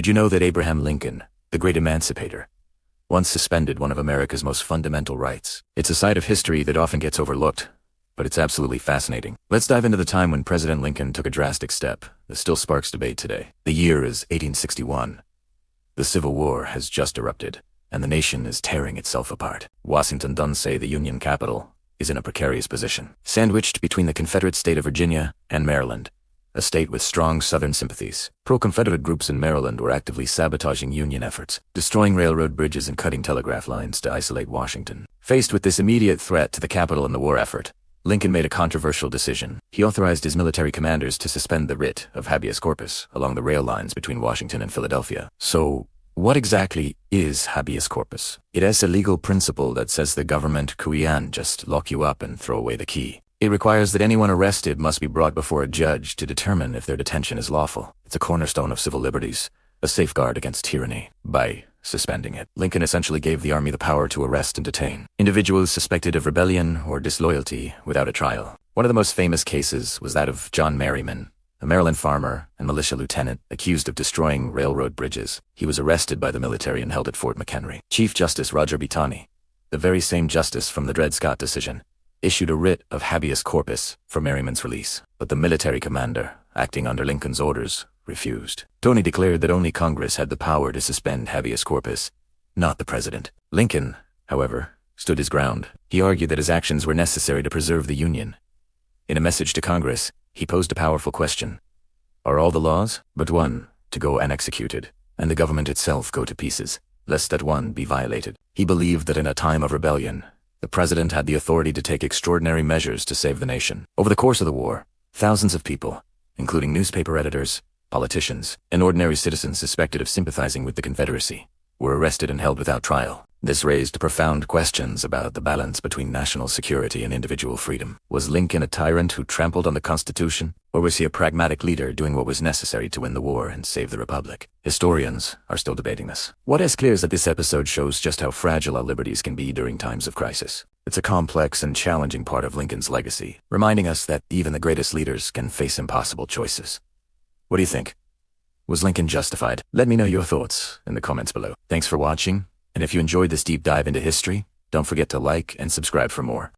Did you know that Abraham Lincoln, the great emancipator, once suspended one of America's most fundamental rights? It's a side of history that often gets overlooked, but it's absolutely fascinating. Let's dive into the time when President Lincoln took a drastic step that still sparks debate today. The year is 1861. The Civil War has just erupted, and the nation is tearing itself apart. Washington, D.C., the Union capital, is in a precarious position, sandwiched between the Confederate state of Virginia and Maryland, a state with strong Southern sympathies. Pro-Confederate groups in Maryland were actively sabotaging Union efforts, destroying railroad bridges and cutting telegraph lines to isolate Washington. Faced with this immediate threat to the capital and the war effort, Lincoln made a controversial decision. He authorized his military commanders to suspend the writ of Habeas Corpus along the rail lines between Washington and Philadelphia. So, what exactly is Habeas Corpus? It is a legal principle that says the government can't just lock you up and throw away the key. It requires that anyone arrested must be brought before a judge to determine if their detention is lawful. It's a cornerstone of civil liberties, a safeguard against tyranny. By suspending it, Lincoln essentially gave the army the power to arrest and detain individuals suspected of rebellion or disloyalty without a trial. One of the most famous cases was that of John Merriman, a Maryland farmer and militia lieutenant accused of destroying railroad bridges. He was arrested by the military and held at Fort McHenry. Chief Justice Roger B. Taney, the very same justice from the Dred Scott decision, issued a writ of habeas corpus for Merriman's release, but the military commander, acting under Lincoln's orders, refused. Taney declared that only Congress had the power to suspend habeas corpus, not the president. Lincoln, however, stood his ground. He argued that his actions were necessary to preserve the Union. In a message to Congress, he posed a powerful question. Are all the laws but one to go unexecuted, and the government itself go to pieces, lest that one be violated? He believed that in a time of rebellion, the president had the authority to take extraordinary measures to save the nation. Over the course of the war, thousands of people, including newspaper editors, politicians, and ordinary citizens suspected of sympathizing with the Confederacy, were arrested and held without trial. This raised profound questions about the balance between national security and individual freedom. Was Lincoln a tyrant who trampled on the Constitution, or was he a pragmatic leader doing what was necessary to win the war and save the Republic? Historians are still debating this. What is clear is that this episode shows just how fragile our liberties can be during times of crisis. It's a complex and challenging part of Lincoln's legacy, reminding us that even the greatest leaders can face impossible choices. What do you think? Was Lincoln justified? Let me know your thoughts in the comments below. Thanks for watching. And if you enjoyed this deep dive into history, don't forget to like and subscribe for more.